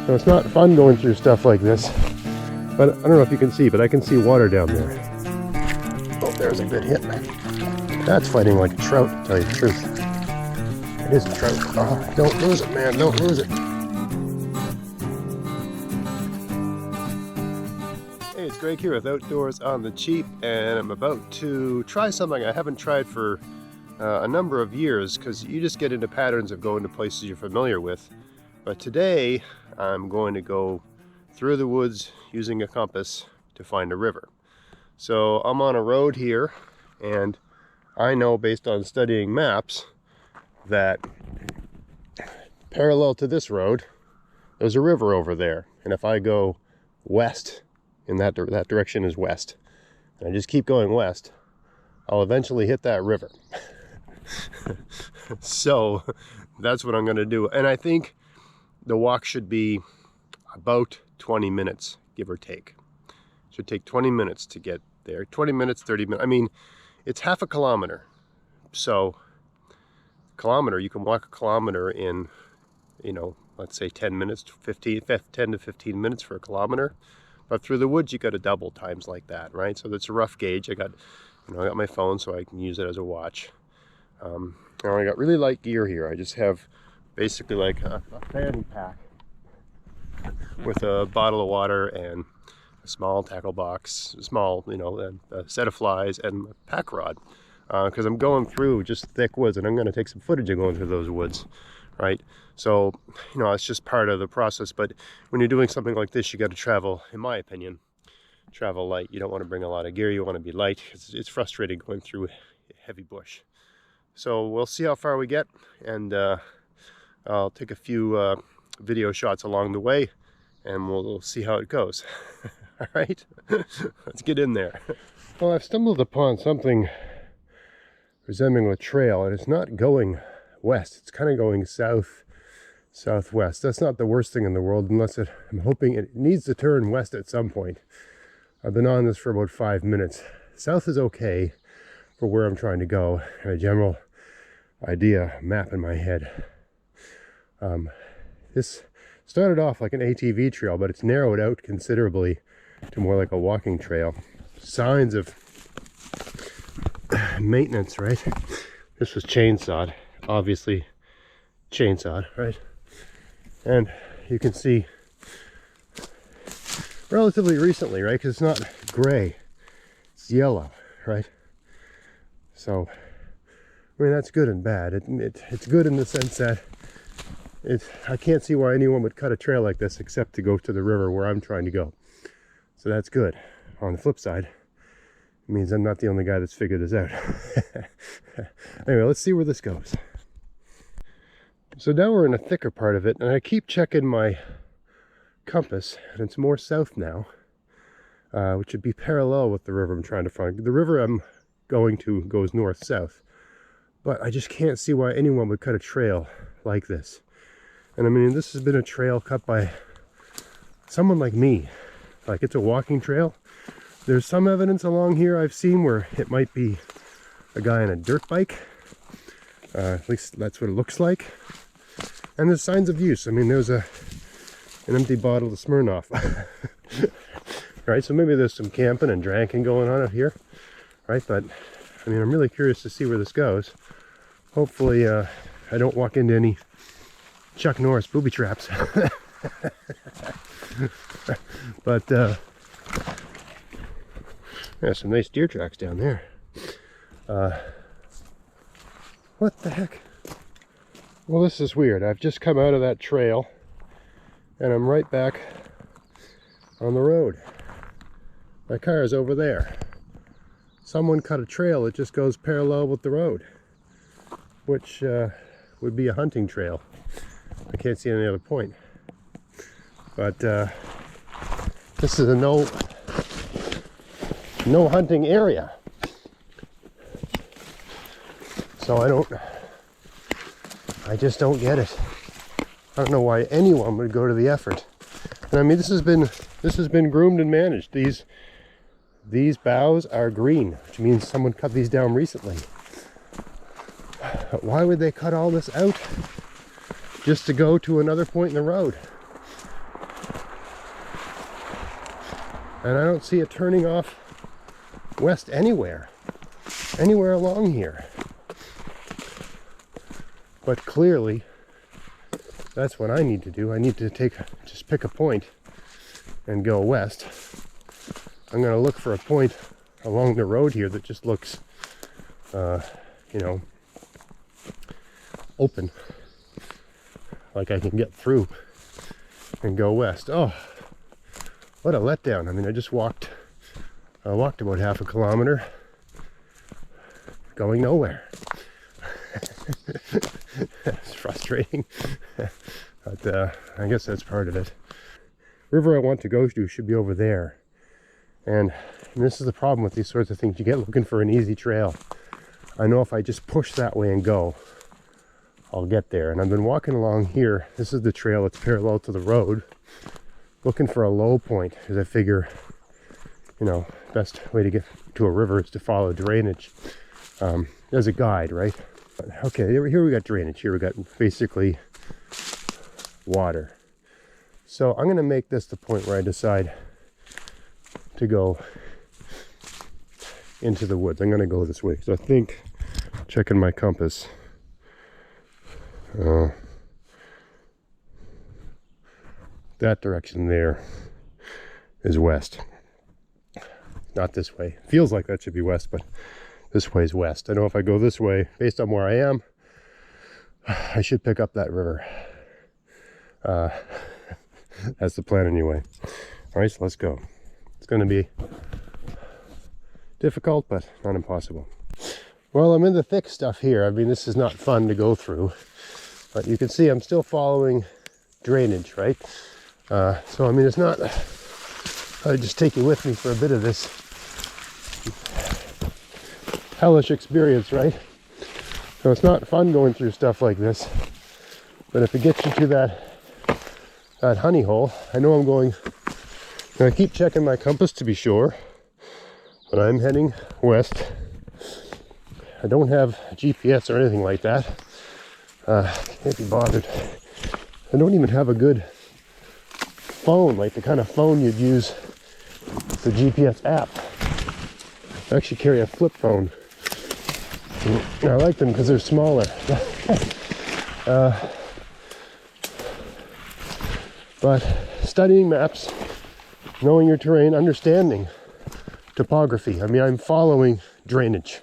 So it's not fun going through stuff like this. But I don't know if you can see, but I can see water down there. Oh, there's a good hit. That's fighting like a trout, to tell you the truth. It is a trout. Oh, don't lose it, man. Don't lose it. Hey, it's Greg here with Outdoors on the Cheap, and I'm about to try something I haven't tried for a number of years, because you just get into patterns of going to places you're familiar with. But today, I'm going to go through the woods using a compass to find a river. So I'm on a road here, and I know based on studying maps that parallel to this road there's a river over there, and if I go west, in that direction is west, and I just keep going west, I'll eventually hit that river. So that's what I'm going to do, and I think the walk should be about 20 minutes, give or take. Should take 20 minutes to get there. 20 minutes, 30 minutes. I mean, it's half a kilometer. So, you can walk a kilometer in, you know, let's say 10 minutes, 10 to 15 minutes for a kilometer. But through the woods, you got to double times like that, right? So that's a rough gauge. I got my phone, so I can use it as a watch. I got really light gear here. I just have basically like a fanny pack with a bottle of water and a small tackle box, and a set of flies and a pack rod, because I'm going through just thick woods, and I'm going to take some footage of going through those woods, right? So, it's just part of the process. But when you're doing something like this, you got to travel, in my opinion, travel light. You don't want to bring a lot of gear. You want to be light. It's frustrating going through heavy bush. So we'll see how far we get, and I'll take a few video shots along the way, and we'll see how it goes. All right, let's get in there. Well, I've stumbled upon something resembling a trail, and it's not going west. It's kind of going southwest. That's not the worst thing in the world, unless I'm hoping it needs to turn west at some point. I've been on this for about 5 minutes. South is okay for where I'm trying to go, and a general map in my head. This started off like an ATV trail, but it's narrowed out considerably to more like a walking trail. Signs of maintenance, right? This was chainsawed, obviously chainsawed, right? And you can see relatively recently, right? Because it's not gray, it's yellow, right? So, I mean, that's good and bad. It's good in the sense that I can't see why anyone would cut a trail like this except to go to the river where I'm trying to go. So that's good. On the flip side, it means I'm not the only guy that's figured this out. Anyway, let's see where this goes. So now we're in a thicker part of it, and I keep checking my compass, and it's more south now, which would be parallel with the river I'm trying to find. The river I'm going to goes north-south, but I just can't see why anyone would cut a trail like this. And I mean, this has been a trail cut by someone like me. Like, it's a walking trail. There's some evidence along here I've seen where it might be a guy on a dirt bike. At least that's what it looks like. And there's signs of use. I mean, there's an empty bottle of Smirnoff. Right, so maybe there's some camping and drinking going on out here. Right, but I mean, I'm really curious to see where this goes. Hopefully, I don't walk into any Chuck Norris booby traps. But there's some nice deer tracks down there. What the heck? Well, this is weird. I've just come out of that trail, and I'm right back on the road. My car is over there. Someone cut a trail that just goes parallel with the road, which would be a hunting trail. I can't see any other point. But this is a no hunting area. So I just don't get it. I don't know why anyone would go to the effort. And I mean, this has been groomed and managed. These boughs are green, which means someone cut these down recently. But why would they cut all this out just to go to another point in the road? And I don't see it turning off west anywhere along here. But clearly, that's what I need to do. I need to just pick a point and go west. I'm going to look for a point along the road here that just looks, you know, open. Like I can get through and go west. Oh, what a letdown. I mean, I just walked about half a kilometer going nowhere. It's frustrating, but I guess that's part of it. River I want to go to should be over there, and this is the problem with these sorts of things. You get looking for an easy trail. I know if I just push that way and go, I'll get there. And I've been walking along here. This is the trail that's parallel to the road, looking for a low point, because I figure, you know, best way to get to a river is to follow drainage as a guide, right? Okay, here we got drainage. Here we got basically water. So I'm going to make this the point where I decide to go into the woods. I'm going to go this way. So I think, checking my compass, that direction there is west. Not this way. Feels like that should be west, but this way is west. I know if I go this way, based on where I am, I should pick up that river. That's the plan anyway. All right, so let's go. It's going to be difficult, but not impossible. Well, I'm in the thick stuff here. I mean, this is not fun to go through, but you can see I'm still following drainage, right? So, I mean, it's not, I'll just take you with me for a bit of this hellish experience, right? So it's not fun going through stuff like this, but if it gets you to that honey hole, I know I'm going, I keep checking my compass to be sure, but I'm heading west. I don't have GPS or anything like that. Can't be bothered. I don't even have a good phone, like the kind of phone you'd use for GPS app. I actually carry a flip phone. I like them because they're smaller. But studying maps, knowing your terrain, understanding topography. I mean, I'm following drainage.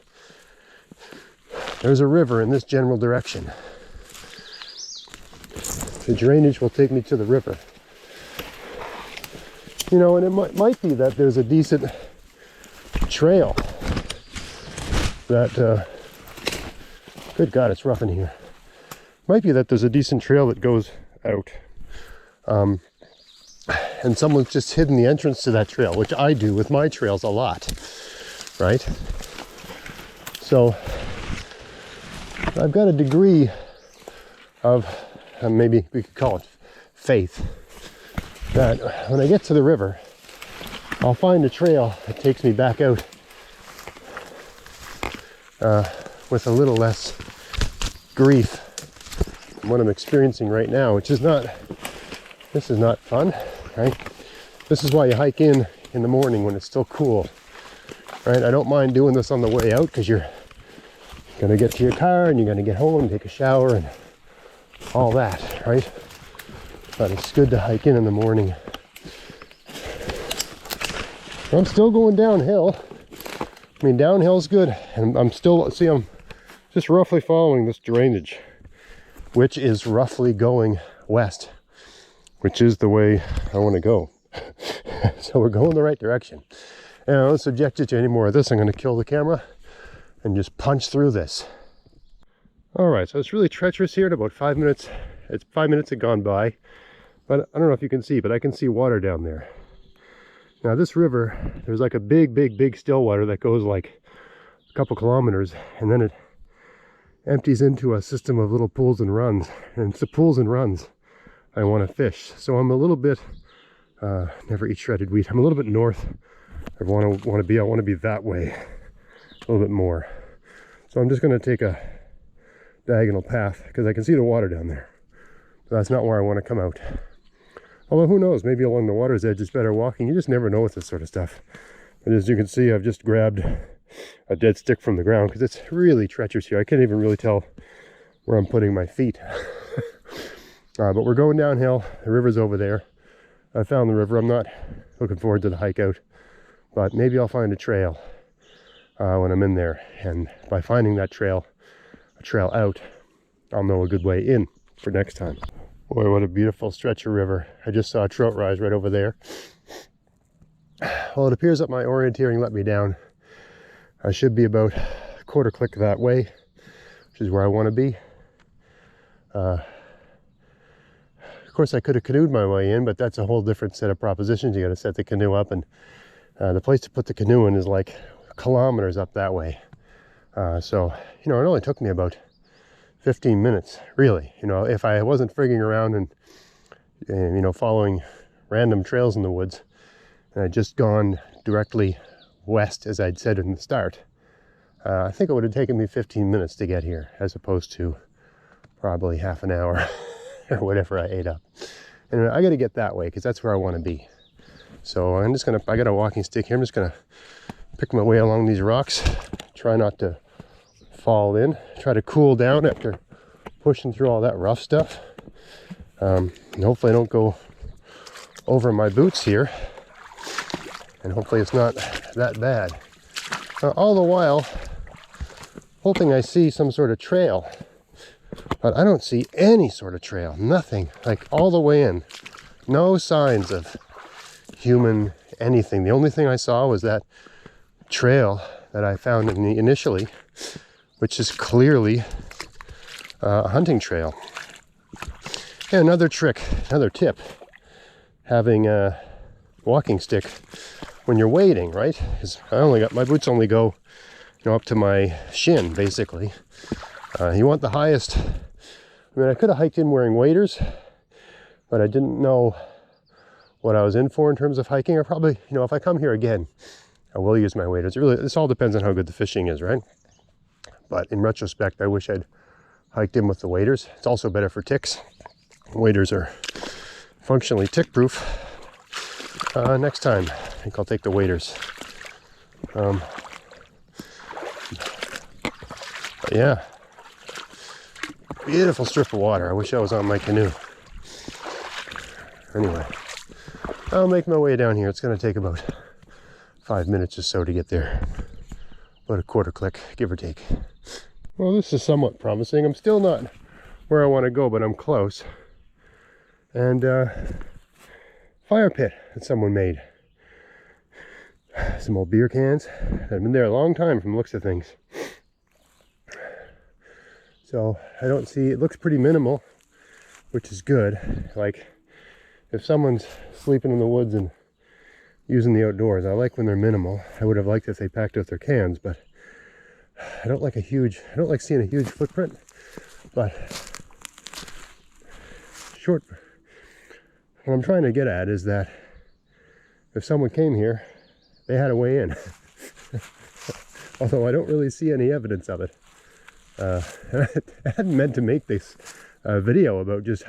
There's a river in this general direction. The drainage will take me to the river. You know, and it might be that there's a decent trail that, good God, it's rough in here. Might be that there's a decent trail that goes out. And someone's just hidden the entrance to that trail, which I do with my trails a lot, right? So I've got a degree of, maybe we could call it faith, that when I get to the river, I'll find a trail that takes me back out with a little less grief than what I'm experiencing right now, which is not, this is not fun, right? This is why you hike in the morning when it's still cool, right? I don't mind doing this on the way out because you're gonna get to your car and you're gonna get home and take a shower and all that, right? But it's good to hike in the morning. I'm still going downhill. I mean, downhill's good, and I'm still, see, I'm just roughly following this drainage, which is roughly going west, which is the way I want to go. So we're going the right direction. And I don't subject you to any more of this. I'm going to kill the camera and just punch through this. All right, so it's really treacherous here at about 5 minutes. It's 5 minutes had gone by, but I don't know if you can see, but I can see water down there. Now this river, there's like a big still water that goes like a couple kilometers, and then it empties into a system of little pools and runs. And it's the pools and runs I want to fish. So I'm a little bit, never eat shredded wheat. I'm a little bit north. I want to be that way a little bit more. So I'm just going to take a diagonal path because I can see the water down there. But that's not where I want to come out. Although who knows, maybe along the water's edge it's better walking. You just never know with this sort of stuff. And as you can see, I've just grabbed a dead stick from the ground because it's really treacherous here. I can't even really tell where I'm putting my feet. But we're going downhill. The river's over there. I found the river. I'm not looking forward to the hike out, but maybe I'll find a trail when I'm in there. And by finding that trail, a trail out, I'll know a good way in for next time. Boy, what a beautiful stretch of river. I just saw a trout rise right over there. Well, it appears that my orienteering let me down. I should be about a quarter click that way, which is where I want to be. Of course, I could have canoed my way in, but that's a whole different set of propositions. You got to set the canoe up, and the place to put the canoe in is like kilometers up that way. So, you know, it only took me about 15 minutes, really. You know, if I wasn't frigging around and you know, following random trails in the woods, and I'd just gone directly west, as I'd said in the start, I think it would have taken me 15 minutes to get here, as opposed to probably half an hour or whatever I ate up. And I got to get that way because that's where I want to be. So I'm just gonna, I got a walking stick here. I'm just gonna pick my way along these rocks, try not to fall in, try to cool down after pushing through all that rough stuff. And hopefully I don't go over my boots here, and hopefully it's not that bad. All the while hoping I see some sort of trail, but I don't see any sort of trail, nothing, like all the way in, no signs of human anything. The only thing I saw was that trail that I found initially, which is clearly a hunting trail. And another trick, another tip, having a walking stick when you're wading, right? Because my boots only go, you know, up to my shin, basically. You want the highest. I mean, I could have hiked in wearing waders, but I didn't know what I was in for in terms of hiking. I probably, you know, if I come here again, I will use my waders. This all depends on how good the fishing is, right? But in retrospect, I wish I'd hiked in with the waders. It's also better for ticks. Waders are functionally tick-proof. Next time, I think I'll take the waders. But yeah, beautiful strip of water. I wish I was on my canoe. Anyway, I'll make my way down here. It's going to take about 5 minutes or so to get there. About a quarter click, give or take. Well, this is somewhat promising. I'm still not where I want to go, but I'm close. And fire pit that someone made. Some old beer cans. I've been there a long time from the looks of things. So I don't see, it looks pretty minimal, which is good. Like, if someone's sleeping in the woods and using the outdoors, I like when they're minimal. I would have liked if they packed out their cans, but I don't like seeing a huge footprint. But what I'm trying to get at is that if someone came here, they had a way in. Although I don't really see any evidence of it. I hadn't meant to make this video about just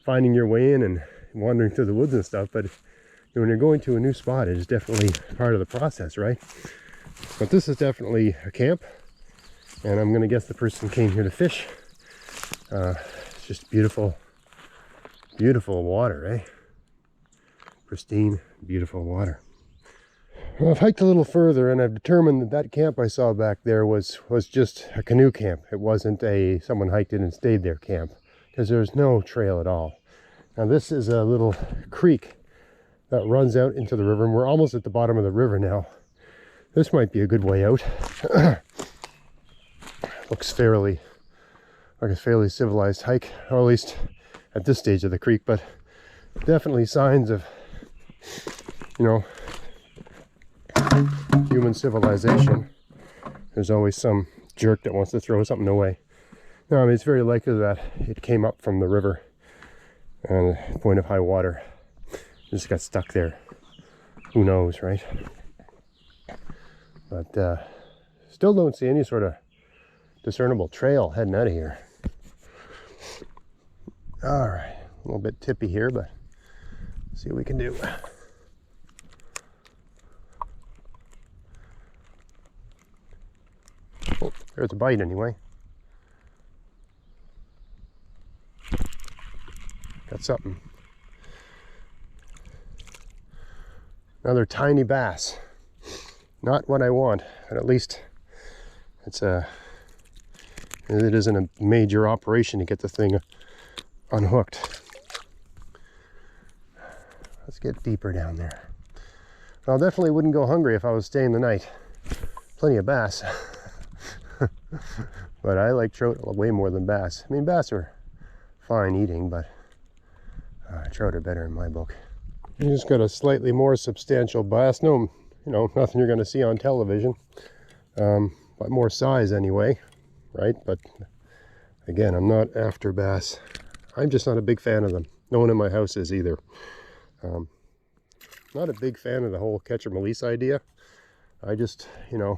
finding your way in and wandering through the woods and stuff, but when you're going to a new spot, it is definitely part of the process, right? But this is definitely a camp, and I'm gonna guess the person came here to fish. It's just beautiful, beautiful water, eh? Pristine, beautiful water. Well, I've hiked a little further, and I've determined that that camp I saw back there was just a canoe camp. It wasn't a someone hiked in and stayed there camp, because there's no trail at all. Now this is a little creek that runs out into the river, and we're almost at the bottom of the river now. This might be a good way out. Looks like a fairly civilized hike, or at least at this stage of the creek, but definitely signs of, you know, human civilization. There's always some jerk that wants to throw something away. No, I mean, it's very likely that it came up from the river and at a point of high water. Just got stuck there. Who knows, right? But still don't see any sort of discernible trail heading out of here. All right, a little bit tippy here, but See what we can do. Oh, there's a bite anyway. Got something. Another tiny bass. Not what I want, but at least it isn't a major operation to get the thing unhooked. Let's get deeper down there. Well, I definitely wouldn't go hungry if I was staying the night. Plenty of bass. But I like trout way more than bass. I mean, bass are fine eating, but trout are better in my book. You just got a slightly more substantial bass. No, nothing you're going to see on television, but more size anyway, right? But again, I'm not after bass. I'm just not a big fan of them. No one in my house is either. Not a big fan of the whole catch and release idea. I just, I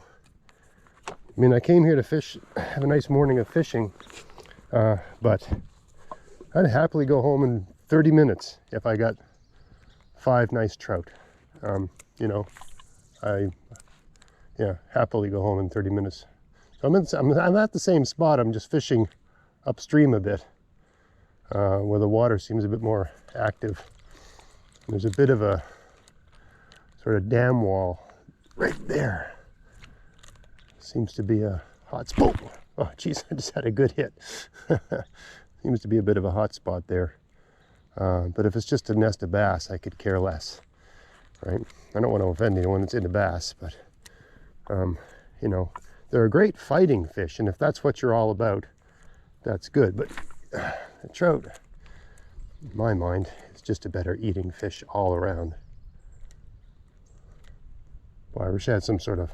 came here to fish, have a nice morning of fishing, but I'd happily go home in 30 minutes if I got 5 nice trout. I happily go home in 30 minutes. So I'm at the same spot. I'm just fishing upstream a bit, where the water seems a bit more active. There's a bit of a sort of dam wall right there. Seems to be a hot spot. Oh geez, I just had a good hit. Seems to be a bit of a hot spot there. But if it's just a nest of bass, I could care less, right? I don't want to offend anyone that's into bass, but they're a great fighting fish, and if that's what you're all about, that's good. But the trout, in my mind, is just a better eating fish all around. Boy, I wish I had some sort of,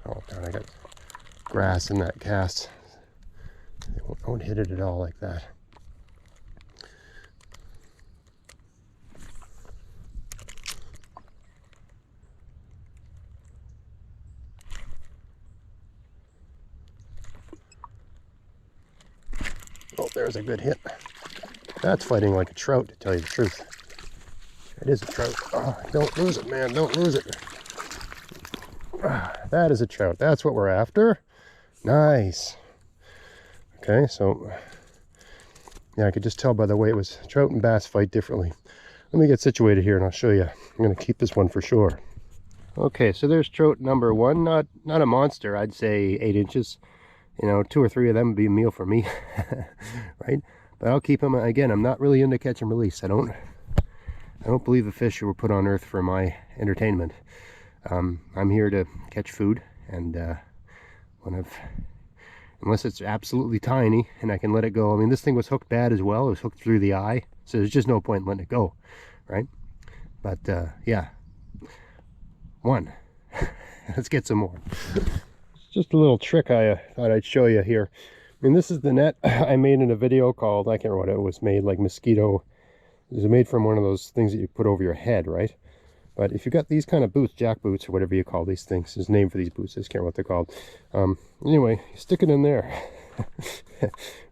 oh darn, I got grass in that cast. I won't hit it at all like that. Oh, there's a good hit. That's fighting like a trout, to tell you the truth. It is a trout. Oh, don't lose it, man. Don't lose it. That is a trout. That's what we're after. Nice. Okay, so yeah, I could just tell by the way it was. Trout and bass fight differently. Let me get situated here and I'll show you. I'm going to keep this one for sure. Okay, so there's trout number 1. Not a monster. I'd say 8 inches. 2 or 3 of them would be a meal for me, right? But I'll keep them. Again, I'm not really into catch and release. I don't believe the fish were put on earth for my entertainment. I'm here to catch food, and unless it's absolutely tiny and I can let it go. I mean, this thing was hooked bad as well. It was hooked through the eye, so there's just no point in letting it go, right? But yeah, 1. Let's get some more. Just a little trick I thought I'd show you here. I mean, this is the net I made in a video called, I can't remember what it was made, like mosquito. It was made from one of those things that you put over your head, right? But if you got these kind of boots, jack boots or whatever you call these things, there's a name for these boots, I just can't remember what they're called. Anyway, stick it in there,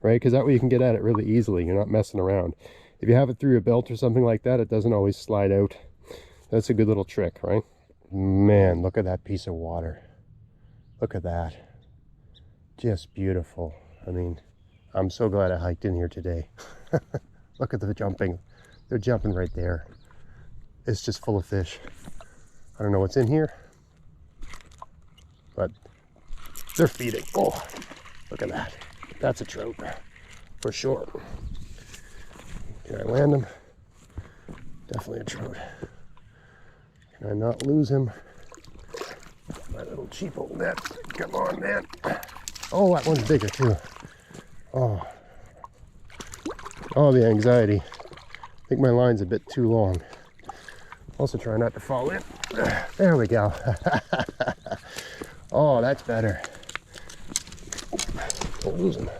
right? Because that way you can get at it really easily. You're not messing around. If you have it through your belt or something like that, it doesn't always slide out. That's a good little trick, right? Man, look at that piece of water. Look at that. Just beautiful. I mean, I'm so glad I hiked in here today. Look at the jumping. They're jumping right there. It's just full of fish. I don't know what's in here, but they're feeding. Oh, look at that. That's a trout for sure. Can I land him? Definitely a trout. Can I not lose him? My little cheap old net. Come on, man. Oh, that one's bigger too. Oh, the anxiety. I think my line's a bit too long. Also try not to fall in. There we go. Oh, that's better. Don't lose him.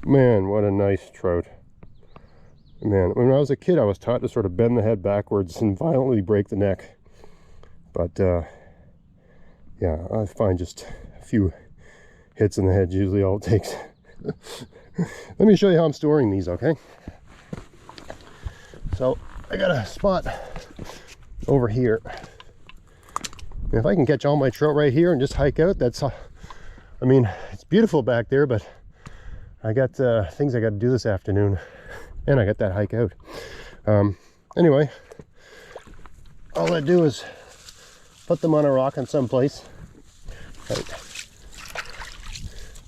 Man, what a nice trout. Man, when I was a kid, I was taught to sort of bend the head backwards and violently break the neck. But yeah, I find just a few hits in the head usually all it takes. Let me show you how I'm storing these, okay? So I got a spot over here. And if I can catch all my trout right here and just hike out, that's, I mean, it's beautiful back there, but I got things I got to do this afternoon, and I got that hike out. Anyway, all I do is put them on a rock in some place. Right.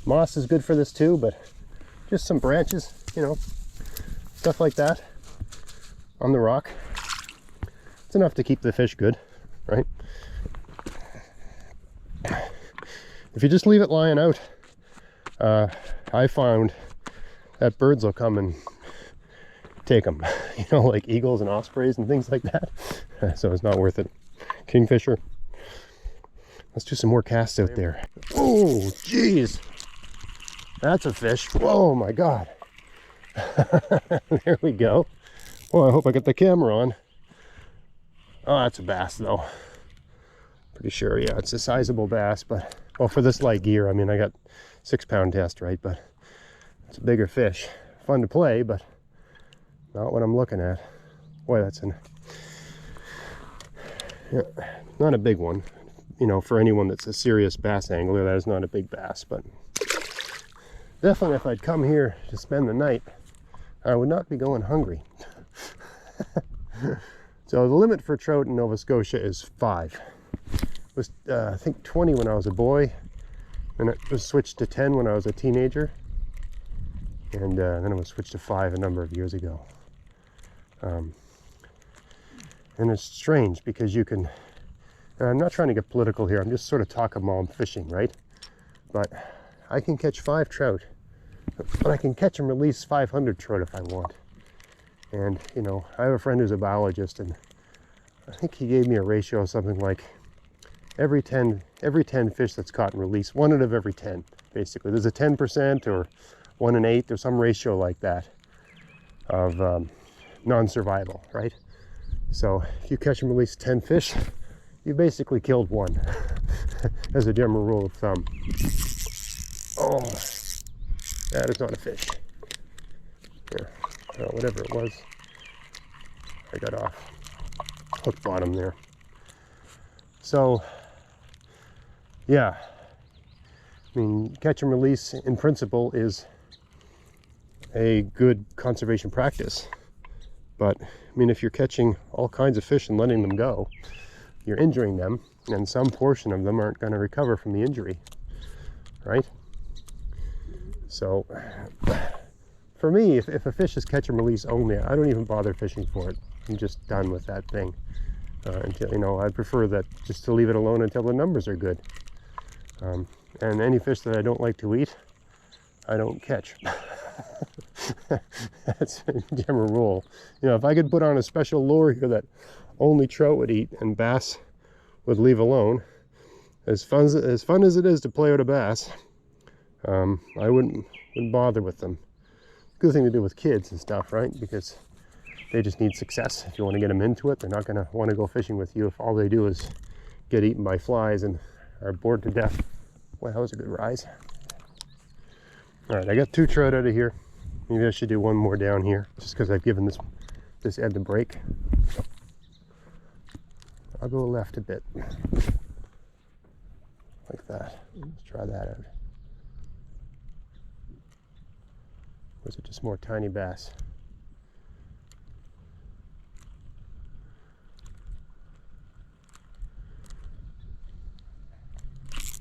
Moss is good for this too, but just some branches, you know, stuff like that on the rock. It's enough to keep the fish good, right? If you just leave it lying out, I found that birds will come and take them, you know, like eagles and ospreys and things like that. So it's not worth it. Kingfisher. Let's do some more casts out there. Oh, geez. That's a fish. Whoa, my God. There we go. Well, I hope I get the camera on. Oh, that's a bass though. Pretty sure, yeah, it's a sizable bass, but, well, for this light gear, I mean, I got 6-pound test, right? But it's a bigger fish. Fun to play, but not what I'm looking at. Boy, that's yeah, not a big one. You know, for anyone that's a serious bass angler, that is not a big bass, but definitely if I'd come here to spend the night, I would not be going hungry. So the limit for trout in Nova Scotia is 5. It was I think 20 when I was a boy, and it was switched to 10 when I was a teenager, and then it was switched to 5 a number of years ago. And it's strange because you can, and I'm not trying to get political here, I'm just sort of talking while I'm fishing, right? But I can catch 5 trout, but I can catch and release 500 trout if I want. And, you know, I have a friend who's a biologist, and I think he gave me a ratio of something like every 10 fish that's caught and released, 1 out of every 10, basically. There's a 10% or 1 in 8, there's some ratio like that of non-survival, right? So if you catch and release 10 fish, you basically killed 1, as a general rule of thumb. Oh, that is not a fish. Here, whatever it was, I got off hook bottom there. So, yeah, I mean, catch and release in principle is a good conservation practice. But, I mean, if you're catching all kinds of fish and letting them go, you're injuring them, and some portion of them aren't going to recover from the injury, right? So, for me, if a fish is catch and release only, I don't even bother fishing for it. I'm just done with that thing. Until, you know, I prefer that just to leave it alone until the numbers are good. And any fish that I don't like to eat, I don't catch. That's a general rule. You know, if I could put on a special lure here that only trout would eat and bass would leave alone, as fun as it is to play with a bass, I wouldn't bother with them. Good thing to do with kids and stuff, right? Because they just need success. If you want to get them into it, they're not going to want to go fishing with you if all they do is get eaten by flies and are bored to death. Well, that was a good rise. All right, I got 2 trout out of here. Maybe I should do 1 more down here, just because I've given this end a break. I'll go left a bit, like that. Let's try that out. Or is it just more tiny bass?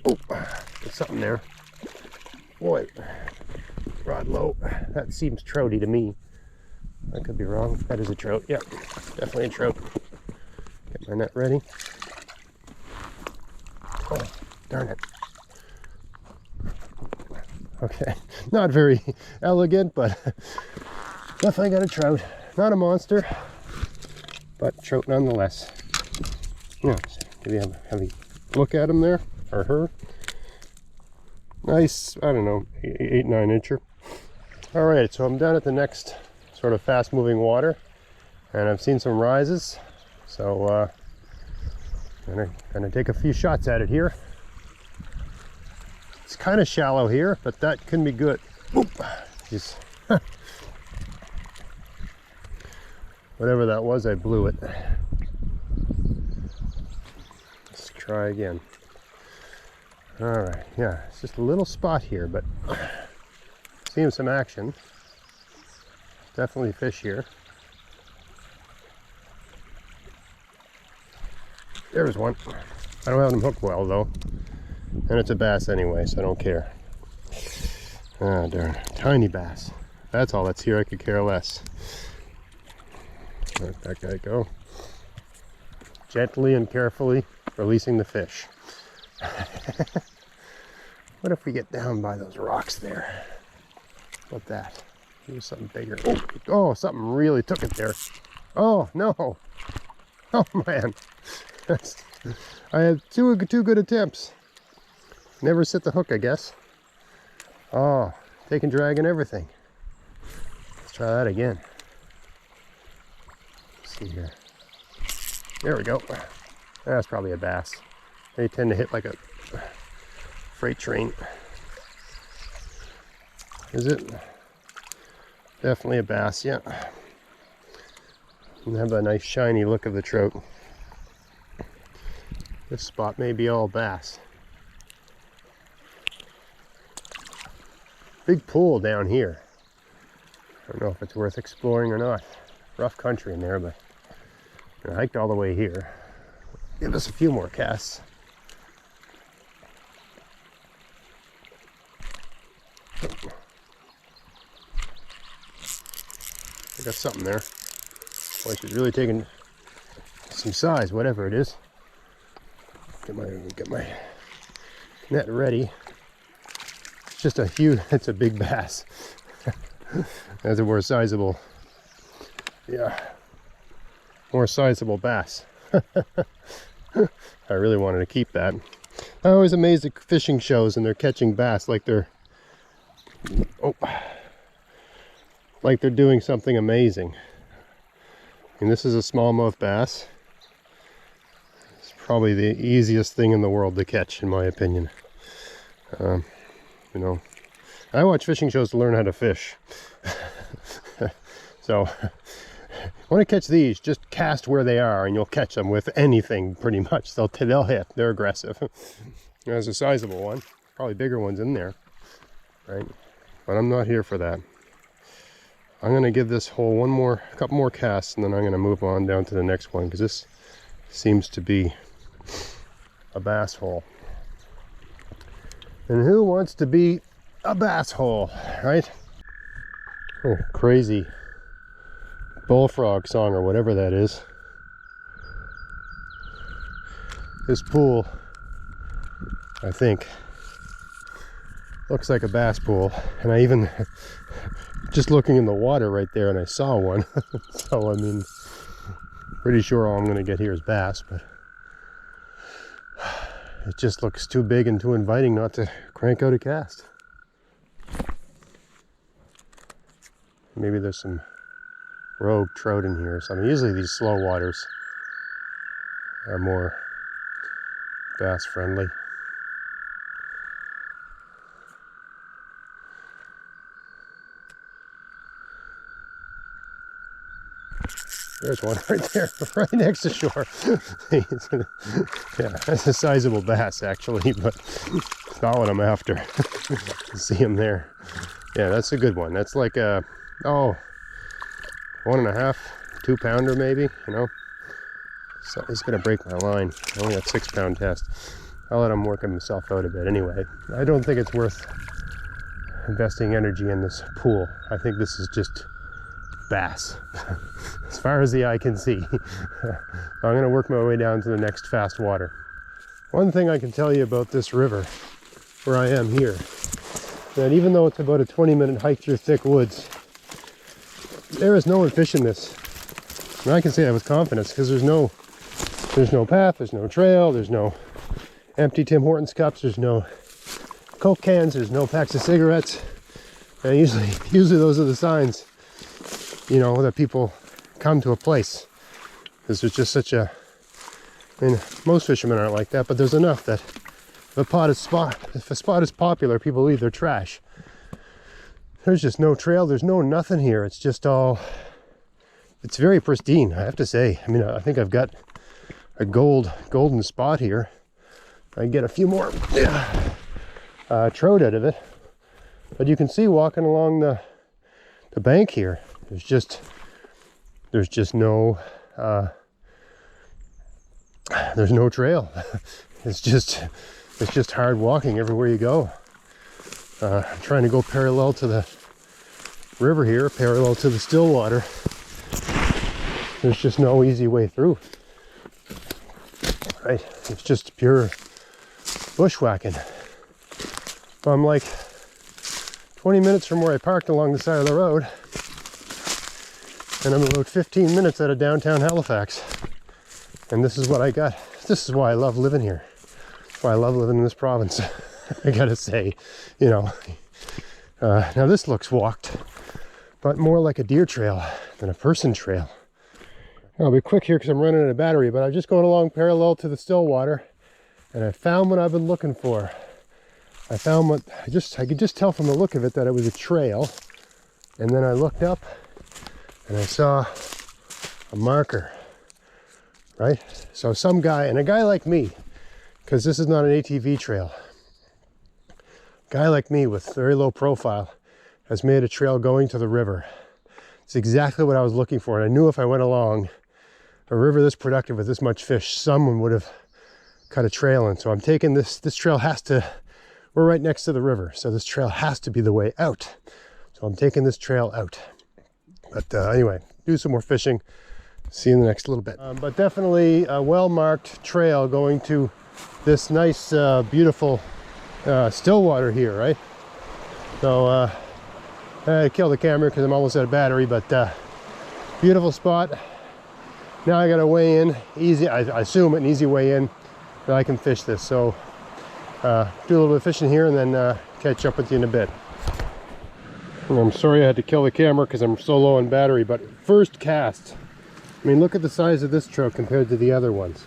Oh, there's something there. Boy, rod low. That seems trouty to me. I could be wrong. That is a trout. Yeah, definitely a trout. Get my net ready. Oh, darn it. Okay, not very elegant, but definitely got a trout. Not a monster, but trout nonetheless. Yeah, maybe have a look at him there, or her. Nice, I don't know, 8-9 incher. All right, so I'm down at the next sort of fast moving water, and I've seen some rises, so I'm gonna take a few shots at it here. It's kind of shallow here, but that can be good. Oop. Just Whatever that was, I blew it. Let's try again. All right, yeah, it's just a little spot here, but seeing some action. Definitely fish here. There's one. I don't have them hooked well though, and it's a bass anyway, so I don't care. Ah, darn, tiny bass. That's all that's here. I could care less. Let that guy go. Gently and carefully releasing the fish. What if we get down by those rocks there? What that? Here's something bigger. Oh, something really took it there. Oh no! Oh man, I had two good attempts. Never set the hook, I guess. Oh, taking drag and everything. Let's try that again. Let's see here. There we go. That's probably a bass. They tend to hit like a freight train. Is it? Definitely a bass, yeah. And have a nice shiny look of the trout. This spot may be all bass. Big pool down here. I don't know if it's worth exploring or not. Rough country in there, but I hiked all the way here. Give us a few more casts. I got something there. Boy, she's really taking some size, whatever it is. Get my net ready. It's just a huge, it's a big bass. That's a more sizable, yeah, more sizable bass. I really wanted to keep that. I'm always amazed at fishing shows and they're catching bass like they're, like they're doing something amazing. And this is a smallmouth bass. It's probably the easiest thing in the world to catch, in my opinion. You know, I watch fishing shows to learn how to fish. So, want to catch these, just cast where they are and you'll catch them with anything pretty much. They'll hit, they're aggressive. There's a sizable one, probably bigger ones in there, right? But I'm not here for that. I'm going to give this hole a couple more casts, and then I'm going to move on down to the next one, because this seems to be a bass hole. And who wants to be a bass hole, right? Oh, crazy bullfrog song or whatever that is. This pool, I think, looks like a bass pool, and I even just looking in the water right there and I saw one. So I mean, pretty sure all I'm going to get here is bass, but it just looks too big and too inviting not to crank out a cast. Maybe there's some rogue trout in here or something. Usually these slow waters are more bass friendly. There's one right there, right next to shore. Yeah, that's a sizable bass actually, but it's not what I'm after. See him there. Yeah, that's a good one. That's like a, 1.5, 2 pounder maybe, you know. So he's gonna break my line. I only got 6 pound test. I'll let him work himself out a bit anyway. I don't think it's worth investing energy in this pool. I think this is just bass as far as the eye can see. I'm going to work my way down to the next fast water. One thing I can tell you about this river where I am here, that even though it's about a 20-minute hike through thick woods, there is no one fishing this. And I can say that with confidence because there's no path, there's no trail, there's no empty Tim Hortons cups, there's no Coke cans, there's no packs of cigarettes. And usually those are the signs, you know, that people come to a place, because there's just such a, I mean, most fishermen aren't like that, but there's enough that if a spot is popular, people leave their trash. There's just no trail, there's no nothing here. It's just all it's very pristine, I have to say. I mean, I think I've got a golden spot here. I can get a few more trout out of it. But you can see walking along the bank here, there's just no there's no trail. It's just hard walking everywhere you go. I'm trying to go parallel to the river here, parallel to the still water. There's just no easy way through. Right? It's just pure bushwhacking. So I'm like 20 minutes from where I parked along the side of the road, and I'm about 15 minutes out of downtown Halifax. And this is what I got. This is why I love living here. That's why I love living in this province. I gotta say, you know. Now this looks walked, but more like a deer trail than a person trail. I'll be quick here because I'm running out of battery, but I'm just going along parallel to the still water, and I found what I've been looking for. I found what I could just tell from the look of it that it was a trail, and then I looked up and I saw a marker. Right? So some guy, and a guy like me, because this is not an ATV trail, a guy like me with very low profile has made a trail going to the river. It's exactly what I was looking for, and I knew if I went along a river this productive with this much fish, someone would have cut a trail in. So I'm taking this trail we're right next to the river, so this trail has to be the way out. So I'm taking this trail out. But anyway, do some more fishing. See you in the next little bit. But definitely a well-marked trail going to this nice, beautiful still water here, right? So I had to kill the camera because I'm almost out of battery, but beautiful spot. Now I got to weigh in, easy, I assume an easy way in that I can fish this. So do a little bit of fishing here and then catch up with you in a bit. And I'm sorry I had to kill the camera because I'm so low on battery, but first cast. I mean, look at the size of this trout compared to the other ones,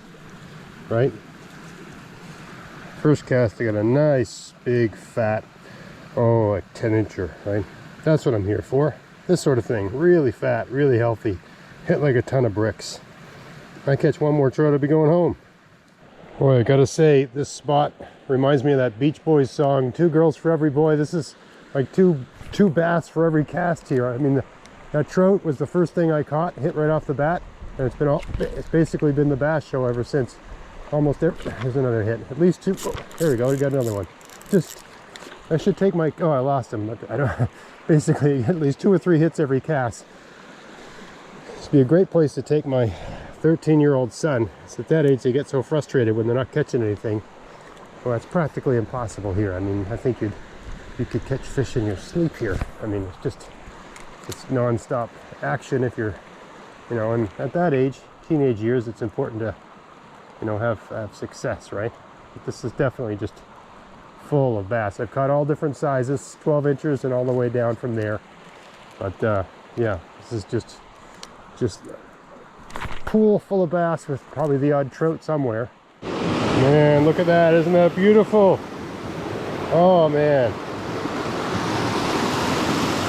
right? First cast, I got a nice, big, fat, a 10-incher, right? That's what I'm here for. This sort of thing, really fat, really healthy, hit like a ton of bricks. If I catch one more trout, I'll be going home. Boy, I gotta say, this spot reminds me of that Beach Boys song, 2 girls for every boy. This is like two bass for every cast here. I mean, that trout was the first thing I caught, hit right off the bat, and it's basically been the bass show ever since. Almost every, there's another hit, at least 2. Oh, there we go, we got another one. I should take my, I lost him, but I don't, basically at least 2 or 3 hits every cast. This would be a great place to take my 13-year-old son. It's at that age they get so frustrated when they're not catching anything. Well, that's practically impossible here. I mean, I think you could catch fish in your sleep here. I mean, it's non-stop action if you're, and at that age, teenage years, it's important to, have success, right? But this is definitely just full of bass. I've caught all different sizes, 12 inches and all the way down from there. But yeah, this is just a pool full of bass with probably the odd trout somewhere. Man, look at that, isn't that beautiful? Oh man.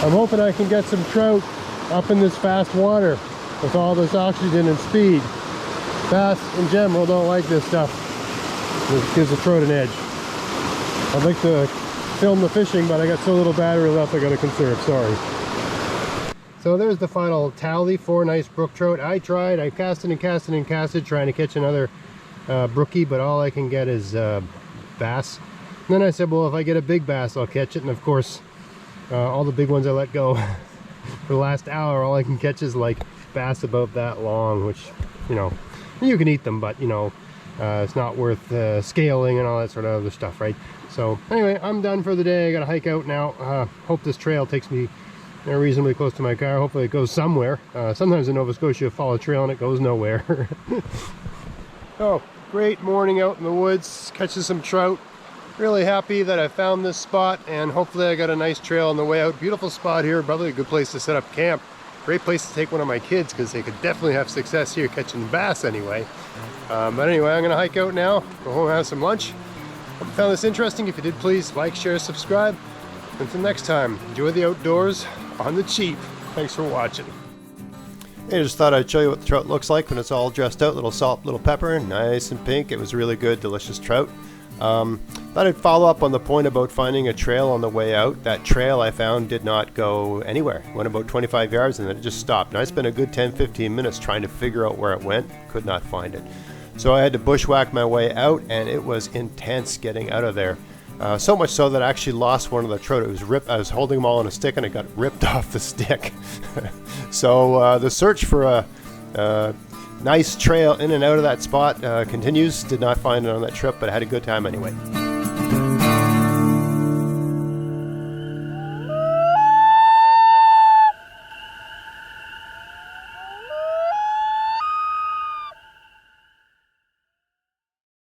I'm hoping I can get some trout up in this fast water with all this oxygen and speed. Bass in general don't like this stuff. It gives the trout an edge. I'd like to film the fishing, but I got so little battery left I gotta conserve, sorry. So there's the final tally, 4 nice brook trout. I casted and casted and casted trying to catch another brookie, but all I can get is bass. And then I said, well, if I get a big bass, I'll catch it. And of course, all the big ones I let go. For the last hour, all I can catch is like bass about that long, which, you can eat them, but it's not worth scaling and all that sort of other stuff, right? So anyway, I'm done for the day. I gotta hike out now. Hope this trail takes me reasonably close to my car. Hopefully it goes somewhere. Sometimes in Nova Scotia you follow a trail and it goes nowhere. Oh, great morning out in the woods, catching some trout. Really happy that I found this spot, and hopefully I got a nice trail on the way out. Beautiful spot here, probably a good place to set up camp. Great place to take one of my kids because they could definitely have success here catching bass anyway. But anyway, I'm gonna hike out now, go home and have some lunch. Hope you found this interesting. If you did, please like, share, subscribe. Until next time, enjoy the outdoors on the cheap. Thanks for watching. I just thought I'd show you what the trout looks like when it's all dressed out. Little salt, little pepper, nice and pink. It was really good, delicious trout. Thought I'd follow up on the point about finding a trail on the way out. That trail I found did not go anywhere. It went about 25 yards and then it just stopped. And I spent a good 10-15 minutes trying to figure out where it went. Could not find it. So I had to bushwhack my way out, and it was intense getting out of there. So much so that I actually lost one of the trout. It was ripped. I was holding them all on a stick and it got ripped off the stick. So the search for a nice trail in and out of that spot continues. Did not find it on that trip, but I had a good time anyway.